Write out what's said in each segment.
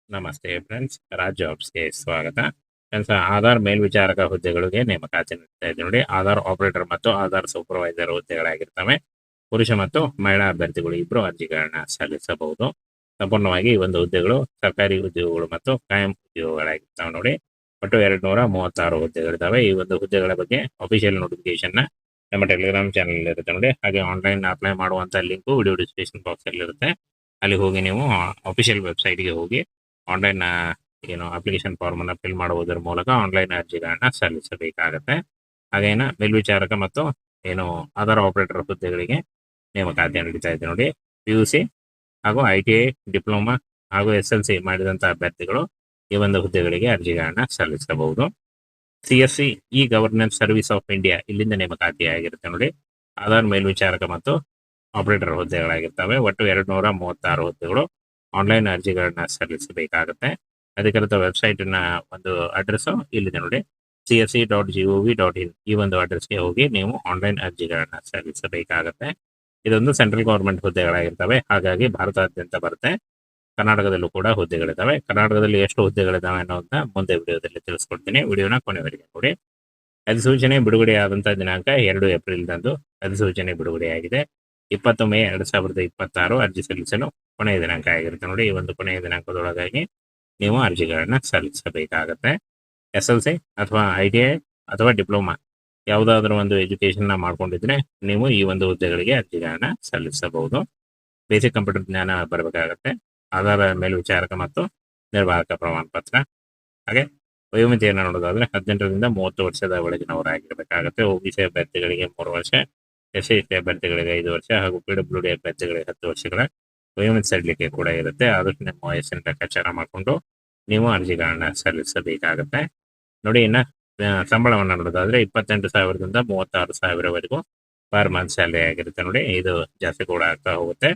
ನಮಸ್ತೆ ಫ್ರೆಂಡ್ಸ್, ರಾಜ್ ಜಾಬ್ಸ್ಗೆ ಸ್ವಾಗತ. ಫ್ರೆಂಡ್ಸ್, ಆಧಾರ್ ಮೇಲ್ವಿಚಾರಕ ಹುದ್ದೆಗಳಿಗೆ ನೇಮಕಾತಿ ನೀಡ್ತಾ ಇದ್ದೀವಿ ನೋಡಿ. ಆಧಾರ್ ಆಪರೇಟರ್ ಮತ್ತು ಆಧಾರ್ ಸೂಪರ್ವೈಸರ್ ಹುದ್ದೆಗಳಾಗಿರ್ತವೆ. ಪುರುಷ ಮತ್ತು ಮಹಿಳಾ ಅಭ್ಯರ್ಥಿಗಳು ಇಬ್ಬರು ಅರ್ಜಿಗಳನ್ನ ಸಲ್ಲಿಸಬಹುದು. ಸಂಪೂರ್ಣವಾಗಿ ಈ ಒಂದು ಹುದ್ದೆಗಳು ಸರ್ಕಾರಿ ಉದ್ಯೋಗಗಳು ಮತ್ತು ಕಾಯಂ ಉದ್ಯೋಗಗಳಾಗಿರ್ತವೆ ನೋಡಿ. ಒಟ್ಟು 236 ಹುದ್ದೆಗಳಿದ್ದಾವೆ. ಈ ಒಂದು ಹುದ್ದೆಗಳ ಬಗ್ಗೆ ಅಫಿಷಿಯಲ್ ನೋಟಿಫಿಕೇಶನ್ ನಮ್ಮ ಟೆಲಿಗ್ರಾಮ್ ಚಾನಲ್ ಇರುತ್ತೆ ನೋಡಿ. ಹಾಗೆ ಆನ್ಲೈನ್ ಅಪ್ಲೈ ಮಾಡುವಂತ ಲಿಂಕ್ ವಿಡಿಯೋ ಡಿಸ್ಕ್ರಿಪ್ಷನ್ ಬಾಕ್ಸ್ ಅಲ್ಲಿ ಇರುತ್ತೆ. ಅಲ್ಲಿ ಹೋಗಿ ನೀವು ಅಫಿಷಿಯಲ್ ವೆಬ್ಸೈಟ್ಗೆ ಹೋಗಿ ಆನ್ಲೈನ್ ಅಪ್ಲಿಕೇಶನ್ ಫಾರ್ಮ್ ಅನ್ನ ಫಿಲ್ ಮಾಡುವುದರ ಮೂಲಕ ಆನ್ಲೈನ್ ಅರ್ಜಿಗಳನ್ನ ಸಲ್ಲಿಸಬೇಕಾಗತ್ತೆ. ಹಾಗೇನ ಮೇಲ್ವಿಚಾರಕ ಮತ್ತು ಆಧಾರ್ ಆಪರೇಟರ್ ಹುದ್ದೆಗಳಿಗೆ ನೇಮಕಾತಿ ನಡೀತಾ ಇದೆ ನೋಡಿ. PUC ಹಾಗೂ ITI ಡಿಪ್ಲೊಮಾ ಹಾಗೂ SLC ಮಾಡಿದಂತಹ ಅಭ್ಯರ್ಥಿಗಳು ಈ ಒಂದು ಹುದ್ದೆಗಳಿಗೆ ಅರ್ಜಿಗಳನ್ನ ಸಲ್ಲಿಸಬಹುದು. CSC E governance service of India ಇಲ್ಲಿಂದ ನೇಮಕಾತಿ ಆಗಿರುತ್ತೆ ನೋಡಿ. ಆಧಾರ್ ಮೇಲ್ವಿಚಾರಕ ಮತ್ತು ಆಪರೇಟರ್ ಹುದ್ದೆಗಳಾಗಿರ್ತವೆ. ಒಟ್ಟು 236 ಹುದ್ದೆಗಳು. ಆನ್ಲೈನ್ ಅರ್ಜಿಗಳನ್ನ ಸಲ್ಲಿಸಬೇಕಾಗುತ್ತೆ. ಅಧಿಕೃತ ವೆಬ್ಸೈಟ್ ನ ಒಂದು ಅಡ್ರೆಸ್ ಇಲ್ಲಿದೆ ನೋಡಿ. csc.gov.in ಈ ಒಂದು ಅಡ್ರೆಸ್ಗೆ ಹೋಗಿ ನೀವು ಆನ್ಲೈನ್ ಅರ್ಜಿಗಳನ್ನ ಸಲ್ಲಿಸಬೇಕಾಗತ್ತೆ. ಇದೊಂದು ಸೆಂಟ್ರಲ್ ಗವರ್ಮೆಂಟ್ ಹುದ್ದೆಗಳಾಗಿರ್ತವೆ. ಹಾಗಾಗಿ ಭಾರತಾದ್ಯಂತ ಬರುತ್ತೆ. ಕರ್ನಾಟಕದಲ್ಲೂ ಕೂಡ ಹುದ್ದೆಗಳಿದ್ದಾವೆ. ಕರ್ನಾಟಕದಲ್ಲಿ ಎಷ್ಟು ಹುದ್ದೆಗಳಿದ್ದಾವೆ ಅನ್ನೋದನ್ನ ಮುಂದೆ ವಿಡಿಯೋದಲ್ಲಿ ತಿಳಿಸ್ಕೊಡ್ತೀನಿ. ವಿಡಿಯೋನ ಕೊನೆವರೆಗೆ ನೋಡಿ. ಅಧಿಸೂಚನೆ ಬಿಡುಗಡೆಯಾದಂತಹ ದಿನಾಂಕ 2 ಏಪ್ರಿಲ್ದಂದು ಅಧಿಸೂಚನೆ ಬಿಡುಗಡೆಯಾಗಿದೆ. 20 ಮೇ 2026 ಅರ್ಜಿ ಸಲ್ಲಿಸಲು ಕೊನೆಯ ದಿನಾಂಕ ಆಗಿರುತ್ತೆ ನೋಡಿ. ಈ ಒಂದು ಕೊನೆಯ ದಿನಾಂಕದೊಳಗಾಗಿ ನೀವು ಅರ್ಜಿಗಳನ್ನ ಸಲ್ಲಿಸಬೇಕಾಗತ್ತೆ. SLC ಅಥವಾ ITI ಅಥವಾ ಡಿಪ್ಲೊಮಾ ಯಾವುದಾದ್ರೂ ಒಂದು ಎಜುಕೇಶನ್ ಮಾಡ್ಕೊಂಡಿದ್ರೆ ನೀವು ಈ ಒಂದು ಹುದ್ದೆಗಳಿಗೆ ಅರ್ಜಿಗಳನ್ನ ಸಲ್ಲಿಸಬಹುದು. ಬೇಸಿಕ್ ಕಂಪ್ಯೂಟರ್ ಜ್ಞಾನ ಬರಬೇಕಾಗತ್ತೆ. ಆಧಾರ ಮೇಲ್ವಿಚಾರಕ ಮತ್ತು ನಿರ್ವಾಹಕ ಪ್ರಮಾಣ ಪತ್ರ. ಹಾಗೆ ವಯೋಮಿತಿಯನ್ನು ನೋಡೋದಾದ್ರೆ 18ರಿಂದ 30 ವರ್ಷದ ಒಳಗಿನವರಾಗಿರಬೇಕಾಗುತ್ತೆ. OBC ಅಭ್ಯರ್ಥಿಗಳಿಗೆ 3 ವರ್ಷ, SC ಅಭ್ಯರ್ಥಿಗಳಿಗೆ 5 ವರ್ಷ ಹಾಗೂ PWD ಅಭ್ಯರ್ಥಿಗಳಿಗೆ 10 ವರ್ಷಗಳ ವಯೋಮಿತಿ ಸಡಿಲಿಕೆ ಕೂಡ ಇರುತ್ತೆ. ಅದಕ್ಕೆ ನಿಮ್ಮ ವಯಸ್ಸಿನ ಲೆಕ್ಕಾಚಾರ ಮಾಡಿಕೊಂಡು ನೀವು ಅರ್ಜಿಗಳನ್ನ ಸಲ್ಲಿಸಬೇಕಾಗತ್ತೆ ನೋಡಿ. ಇನ್ನ ಸಂಬಳವನ್ನು ನೋಡೋದಾದ್ರೆ 28,000ದಿಂದ 36,000ವರೆಗೂ ಪರ್ ಮಂತ್ ಸ್ಯಾಲರಿ ಆಗಿರುತ್ತೆ ನೋಡಿ. ಇದು ಜಾಸ್ತಿ ಕೂಡ ಆಗ್ತಾ ಹೋಗುತ್ತೆ.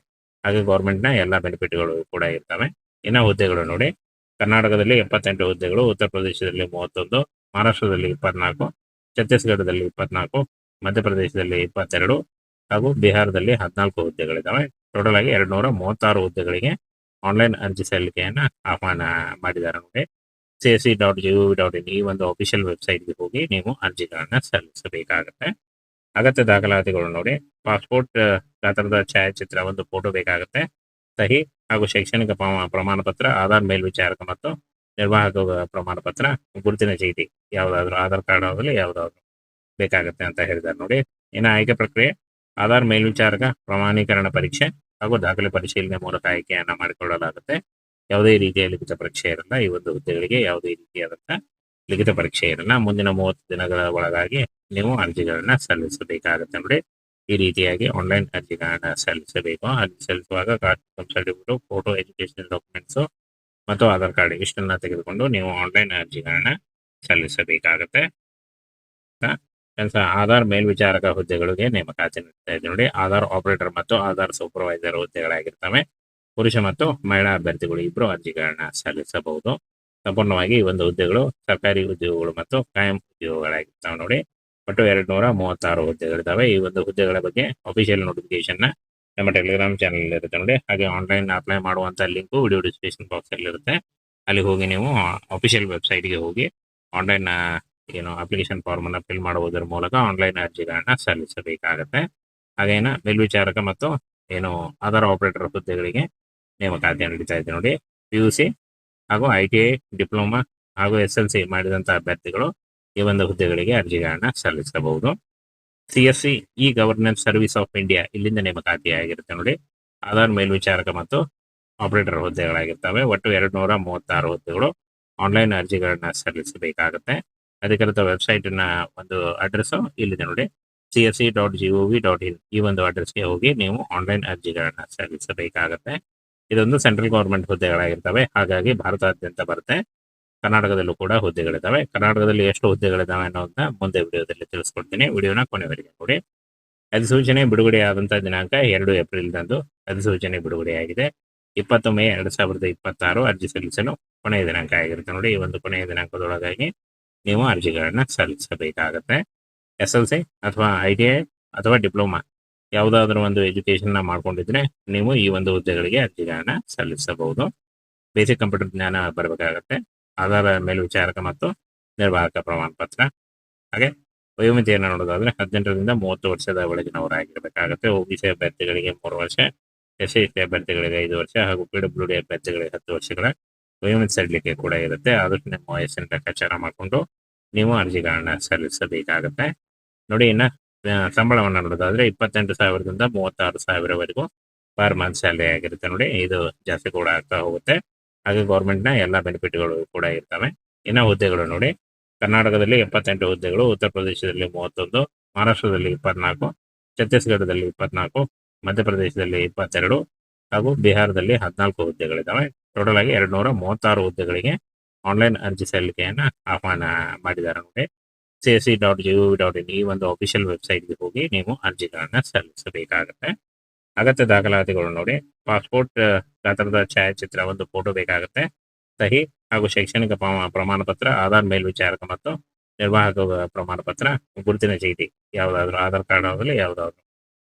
ಹಾಗೆ ಗೌರ್ಮೆಂಟ್ನ ಎಲ್ಲ ಬೆನಿಫಿಟ್ಗಳು ಕೂಡ ಇರ್ತವೆ. ಇನ್ನು ಹುದ್ದೆಗಳು ನೋಡಿ, ಕರ್ನಾಟಕದಲ್ಲಿ 78 ಹುದ್ದೆಗಳು, ಉತ್ತರ ಪ್ರದೇಶದಲ್ಲಿ 31, ಮಹಾರಾಷ್ಟ್ರದಲ್ಲಿ 24, ಛತ್ತೀಸ್ಗಢದಲ್ಲಿ 24, ಮಧ್ಯಪ್ರದೇಶದಲ್ಲಿ 22 ಹಾಗೂ ಬಿಹಾರದಲ್ಲಿ 14 ಹುದ್ದೆಗಳಿದ್ದಾವೆ. ಟೋಟಲ್ ಆಗಿ 236 ಹುದ್ದೆಗಳಿಗೆ ಆನ್ಲೈನ್ ಅರ್ಜಿ ಸಲ್ಲಿಕೆಯನ್ನ ಆಹ್ವಾನ ಮಾಡಿದ್ದಾರೆ ನೋಡಿ. csc.gov.in ಈ ಒಂದು ಅಫಿಷಿಯಲ್ ವೆಬ್ಸೈಟ್ಗೆ ಹೋಗಿ ನೀವು ಅರ್ಜಿಗಳನ್ನ ಸಲ್ಲಿಸಬೇಕಾಗತ್ತೆ. ಅಗತ್ಯ ದಾಖಲಾತಿಗಳು ನೋಡಿ, ಪಾಸ್ಪೋರ್ಟ್ ಗಾತ್ರದ ಛಾಯಾಚಿತ್ರ ಒಂದು ಫೋಟೋ ಬೇಕಾಗುತ್ತೆ, ಸಹಿ ಹಾಗೂ ಶೈಕ್ಷಣಿಕ ಪ್ರಮಾಣ ಪತ್ರ, ಆಧಾರ್ ಮೇಲ್ವಿಚಾರಕ ಮತ್ತು ನಿರ್ವಾಹಕ ಪ್ರಮಾಣ ಪತ್ರ, ಗುರುತಿನ ಚೀಟಿ ಯಾವುದಾದ್ರು ಆಧಾರ್ ಕಾರ್ಡ್ ಆಗಲಿ ಯಾವುದಾದ್ರು ಬೇಕಾಗುತ್ತೆ ಅಂತ ಹೇಳಿದ್ದಾರೆ ನೋಡಿ. ಇನ್ನು ಆಯ್ಕೆ ಪ್ರಕ್ರಿಯೆ, ಆಧಾರ್ ಮೇಲ್ವಿಚಾರಕ ಪ್ರಮಾಣೀಕರಣ ಪರೀಕ್ಷೆ ಹಾಗೂ ದಾಖಲೆ ಪರಿಶೀಲನೆ ಮೂಲಕ ಆಯ್ಕೆಯನ್ನ ಮಾಡಿಕೊಳ್ಳಲಾಗುತ್ತೆ. ಯಾವುದೇ ರೀತಿಯ ಲಿಖಿತ ಪರೀಕ್ಷೆ ಇರಲ್ಲ. ಈ ಒಂದು ಹುದ್ದೆಗಳಿಗೆ ಯಾವುದೇ ರೀತಿಯಾದಂತಹ ಲಿಖಿತ ಪರೀಕ್ಷೆ ಇರಲ್ಲ. ಮುಂದಿನ 30 ದಿನಗಳ ಒಳಗಾಗಿ ನೀವು ಅರ್ಜಿಗಳನ್ನ ಸಲ್ಲಿಸಬೇಕಾಗುತ್ತೆ ನೋಡಿ. ಈ ರೀತಿಯಾಗಿ ಆನ್ಲೈನ್ ಅರ್ಜಿಗಳನ್ನ ಸಲ್ಲಿಸಬೇಕು. ಅರ್ಜಿ ಸಲ್ಲಿಸುವಾಗ ಸರ್ಟಿಫಿಕೇಟ್, ಫೋಟೋ, ಎಜುಕೇಶನ್ ಡಾಕ್ಯುಮೆಂಟ್ಸ್ ಮತ್ತು ಆಧಾರ್ ಕಾರ್ಡ್ ಇಷ್ಟನ್ನ ತೆಗೆದುಕೊಂಡು ನೀವು ಆನ್ಲೈನ್ ಅರ್ಜಿಗಳನ್ನ ಸಲ್ಲಿಸಬೇಕಾಗತ್ತೆ. ಆಧಾರ್ ಮೇಲ್ವಿಚಾರಕ ಹುದ್ದೆಗಳಿಗೆ ನೇಮಕಾತಿ ನೀಡ್ತಾ ಇದೆ ನೋಡಿ. ಆಧಾರ್ ಆಪರೇಟರ್ ಮತ್ತು ಆಧಾರ್ ಸೂಪರ್ವೈಸರ್ ಹುದ್ದೆಗಳಾಗಿರ್ತವೆ. ಪುರುಷ ಮತ್ತು ಮಹಿಳಾ ಅಭ್ಯರ್ಥಿಗಳು ಇಬ್ಬರು ಅರ್ಜಿಗಳನ್ನ ಸಲ್ಲಿಸಬಹುದು. ಸಂಪೂರ್ಣವಾಗಿ ಈ ಒಂದು ಹುದ್ದೆಗಳು ಸರ್ಕಾರಿ ಉದ್ಯೋಗಗಳು ಮತ್ತು ಕಾಯಂ ಉದ್ಯೋಗಗಳಾಗಿರ್ತವೆ ನೋಡಿ. ಒಟ್ಟು 236 ಹುದ್ದೆಗಳಿದ್ದಾವೆ. ಈ ಒಂದು ಹುದ್ದೆಗಳ ಬಗ್ಗೆ ಅಫಿಷಿಯಲ್ ನೋಟಿಫಿಕೇಶನ್ ನಮ್ಮ ಟೆಲಿಗ್ರಾಮ್ ಚಾನಲ್ ಇರುತ್ತೆ ನೋಡಿ. ಹಾಗೆ ಆನ್ಲೈನ್ ಅಪ್ಲೈ ಮಾಡುವಂತ ಲಿಂಕ್ ವಿಡಿಯೋ ಡಿಸ್ಕ್ರಿಪ್ಷನ್ ಬಾಕ್ಸ್ ಅಲ್ಲಿ ಇರುತ್ತೆ. ಅಲ್ಲಿ ಹೋಗಿ ನೀವು ಅಫಿಷಿಯಲ್ ವೆಬ್ಸೈಟ್ಗೆ ಹೋಗಿ ಆನ್ಲೈನ್ ಅಪ್ಲಿಕೇಶನ್ ಫಾರ್ಮ್ ಅನ್ನ ಫಿಲ್ ಮಾಡುವುದರ ಮೂಲಕ ಆನ್ಲೈನ್ ಅರ್ಜಿಗಳನ್ನ ಸಲ್ಲಿಸಬೇಕಾಗತ್ತೆ. ಹಾಗೇನ ಮೇಲ್ವಿಚಾರಕ ಮತ್ತು ಆಧಾರ್ ಆಪರೇಟರ್ ಹುದ್ದೆಗಳಿಗೆ ನೇಮಕಾತಿ ನಡೀತಾ ಇದೆ ನೋಡಿ. PUC ಹಾಗೂ ITI ಡಿಪ್ಲೊಮಾ ಹಾಗೂ SLC ಮಾಡಿದಂತಹ ಅಭ್ಯರ್ಥಿಗಳು ಈ ಒಂದು ಹುದ್ದೆಗಳಿಗೆ ಅರ್ಜಿಗಳನ್ನ ಸಲ್ಲಿಸಬಹುದು. CSC E governance service of India ಇಲ್ಲಿಂದ ನೇಮಕಾತಿ ಆಗಿರುತ್ತೆ ನೋಡಿ. ಆಧಾರ್ ಮೇಲ್ವಿಚಾರಕ ಮತ್ತು ಆಪರೇಟರ್ ಹುದ್ದೆಗಳಾಗಿರ್ತವೆ. ಒಟ್ಟು 236 ಹುದ್ದೆಗಳು. ಆನ್ಲೈನ್ ಅರ್ಜಿಗಳನ್ನ ಸಲ್ಲಿಸಬೇಕಾಗತ್ತೆ. ಅಧಿಕೃತ ವೆಬ್ಸೈಟ್ ನ ಒಂದು ಅಡ್ರೆಸ್ ಇಲ್ಲಿದೆ ನೋಡಿ. csc.gov.in ಈ ಒಂದು ಅಡ್ರೆಸ್ಗೆ ಹೋಗಿ ನೀವು ಆನ್ಲೈನ್ ಅರ್ಜಿಗಳನ್ನ ಸಲ್ಲಿಸಬೇಕಾಗತ್ತೆ. ಇದೊಂದು ಸೆಂಟ್ರಲ್ ಗವರ್ಮೆಂಟ್ ಹುದ್ದೆಗಳಾಗಿರ್ತವೆ. ಹಾಗಾಗಿ ಭಾರತಾದ್ಯಂತ ಬರುತ್ತೆ. ಕರ್ನಾಟಕದಲ್ಲೂ ಕೂಡ ಹುದ್ದೆಗಳಿದ್ದಾವೆ. ಕರ್ನಾಟಕದಲ್ಲಿ ಎಷ್ಟು ಹುದ್ದೆಗಳಿದ್ದಾವೆ ಅನ್ನೋದನ್ನ ಮುಂದೆ ವಿಡಿಯೋದಲ್ಲಿ ತಿಳಿಸ್ಕೊಡ್ತೀನಿ. ವಿಡಿಯೋನ ಕೊನೆವರೆಗೆ ನೋಡಿ. ಅಧಿಸೂಚನೆ ಬಿಡುಗಡೆಯಾದಂತಹ ದಿನಾಂಕ 2 ಏಪ್ರಿಲ್ದಂದು ಅಧಿಸೂಚನೆ ಬಿಡುಗಡೆಯಾಗಿದೆ. 20 ಮೇ 2026 ಅರ್ಜಿ ಸಲ್ಲಿಸಲು ಕೊನೆಯ ದಿನಾಂಕ ಆಗಿರುತ್ತೆ ನೋಡಿ. ಈ ಒಂದು ಕೊನೆಯ ದಿನಾಂಕದೊಳಗಾಗಿ ನೀವು ಅರ್ಜಿಗಳನ್ನ ಸಲ್ಲಿಸಬೇಕಾಗತ್ತೆ. SLC ಅಥವಾ ITI ಅಥವಾ ಡಿಪ್ಲೊಮಾ ಯಾವುದಾದ್ರೂ ಒಂದು ಎಜುಕೇಶನ್ ಮಾಡ್ಕೊಂಡಿದ್ರೆ ನೀವು ಈ ಒಂದು ಹುದ್ದೆಗಳಿಗೆ ಅರ್ಜಿಗಳನ್ನ ಸಲ್ಲಿಸಬಹುದು. ಬೇಸಿಕ್ ಕಂಪ್ಯೂಟರ್ ಜ್ಞಾನ ಬರಬೇಕಾಗತ್ತೆ. ಆಧಾರ ಮೇಲ್ವಿಚಾರಕ ಮತ್ತು ನಿರ್ವಾಹಕ ಪ್ರಮಾಣ ಪತ್ರ. ಹಾಗೆ ವಯೋಮಿತಿಯನ್ನು ನೋಡೋದಾದ್ರೆ 18ರಿಂದ 30 ವರ್ಷದ ಒಳಗಿನವರಾಗಿರಬೇಕಾಗುತ್ತೆ. ಒಬಿಸಿ ಅಭ್ಯರ್ಥಿಗಳಿಗೆ 3 ವರ್ಷ, ಎಸ್ಸಿ ಅಭ್ಯರ್ಥಿಗಳಿಗೆ 5 ವರ್ಷ ಹಾಗೂ ಪಿಡಬ್ಲ್ಯೂಡಿ ಅಭ್ಯರ್ಥಿಗಳಿಗೆ 10 ವರ್ಷಗಳ ವಯೋಮಿತಿ ಸಡಿಲಿಕೆ ಕೂಡ ಇರುತ್ತೆ. ಆದಷ್ಟು ನಿಮ್ಮ ವಯಸ್ಸಿನ ಲೆಕ್ಕಾಚಾರ ಮಾಡಿಕೊಂಡು ನೀವು ಅರ್ಜಿಗಳನ್ನ ಸಲ್ಲಿಸಬೇಕಾಗತ್ತೆ. ನೋಡಿ, ಇನ್ನು ಸಂಬಳವನ್ನು ನೋಡೋದಾದ್ರೆ 28,000ದಿಂದ 36,000ವರೆಗೂ ಪರ್ ಮಂತ್ ಸ್ಯಾಲರಿ ಆಗಿರುತ್ತೆ. ನೋಡಿ, ಇದು ಜಾಸ್ತಿ ಕೂಡ ಆಗ್ತಾ ಹೋಗುತ್ತೆ. ಹಾಗೆ ಗೌರ್ಮೆಂಟ್ನ ಎಲ್ಲ ಬೆನಿಫಿಟ್ಗಳು ಕೂಡ ಇರ್ತವೆ. ಇನ್ನು ಹುದ್ದೆಗಳು ನೋಡಿ, ಕರ್ನಾಟಕದಲ್ಲಿ 78 ಹುದ್ದೆಗಳು, ಉತ್ತರ ಪ್ರದೇಶದಲ್ಲಿ 31, ಮಹಾರಾಷ್ಟ್ರದಲ್ಲಿ 24, ಛತ್ತೀಸ್ಗಢದಲ್ಲಿ 24, ಮಧ್ಯಪ್ರದೇಶದಲ್ಲಿ 22 ಹಾಗೂ ಬಿಹಾರದಲ್ಲಿ 14 ಹುದ್ದೆಗಳಿದ್ದಾವೆ. ಟೋಟಲ್ ಆಗಿ 236 ಹುದ್ದೆಗಳಿಗೆ ಆನ್ಲೈನ್ ಅರ್ಜಿ ಸಲ್ಲಿಕೆಯನ್ನು ಆಹ್ವಾನ ಮಾಡಿದ್ದಾರೆ. ನೋಡಿ, CSE.gov.in ಈ ಒಂದು ಅಫಿಷಿಯಲ್ ವೆಬ್ಸೈಟ್ಗೆ ಹೋಗಿ ನೀವು ಅರ್ಜಿಗಳನ್ನು ಸಲ್ಲಿಸಬೇಕಾಗುತ್ತೆ. ಅಗತ್ಯ ದಾಖಲಾತಿಗಳು ನೋಡಿ, ಪಾಸ್ಪೋರ್ಟ್ ಗಾತ್ರದ ಛಾಯಾಚಿತ್ರ, ಒಂದು ಫೋಟೋ ಬೇಕಾಗುತ್ತೆ, ಸಹಿ ಹಾಗೂ ಶೈಕ್ಷಣಿಕ ಪ್ರಮಾಣ ಪತ್ರ, ಆಧಾರ್ ಮೇಲ್ವಿಚಾರಕ ಮತ್ತು ನಿರ್ವಾಹಕ ಪ್ರಮಾಣ ಪತ್ರ, ಗುರುತಿನ ಚೀಟಿ ಯಾವುದಾದ್ರು ಆಧಾರ್ ಕಾರ್ಡ್ ಆಗಲಿ ಯಾವುದಾದ್ರು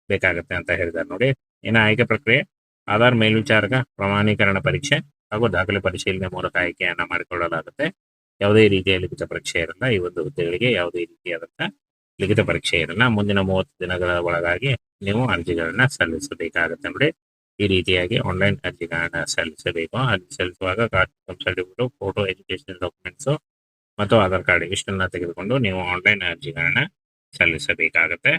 ಬೇಕಾಗುತ್ತೆ ಅಂತ ಹೇಳಿದ್ದಾರೆ. ನೋಡಿ, ಇನ್ನು ಆಯ್ಕೆ ಪ್ರಕ್ರಿಯೆ ಆಧಾರ್ ಮೇಲ್ವಿಚಾರಕ ಪ್ರಮಾಣೀಕರಣ ಪರೀಕ್ಷೆ ಹಾಗೂ ದಾಖಲೆ ಪರಿಶೀಲನೆ ಮೂಲಕ ಆಯ್ಕೆಯನ್ನ ಮಾಡಿಕೊಳ್ಳಲಾಗುತ್ತೆ. ಯಾವುದೇ ರೀತಿಯ ಲಿಖಿತ ಪರೀಕ್ಷೆ ಇರಲ್ಲ. ಈ ಒಂದು ಹುದ್ದೆಗಳಿಗೆ ಯಾವುದೇ ರೀತಿಯಾದಂತಹ ಲಿಖಿತ ಪರೀಕ್ಷೆ ಇರಲ್ಲ. ಮುಂದಿನ 30 ದಿನಗಳ ಒಳಗಾಗಿ ನೀವು ಅರ್ಜಿಗಳನ್ನ ಸಲ್ಲಿಸಬೇಕಾಗುತ್ತೆ. ನೋಡಿ, ಈ ರೀತಿಯಾಗಿ ಆನ್ಲೈನ್ ಅರ್ಜಿಗಳನ್ನ ಸಲ್ಲಿಸಬೇಕು. ಅರ್ಜಿ ಸಲ್ಲಿಸುವಾಗ caste certificate, photo, education documents ಮತ್ತು ಆಧಾರ್ ಕಾರ್ಡ್ ಇಷ್ಟನ್ನ ತೆಗೆದುಕೊಂಡು ನೀವು ಆನ್ಲೈನ್ ಅರ್ಜಿಗಳನ್ನ ಸಲ್ಲಿಸಬೇಕಾಗುತ್ತೆ.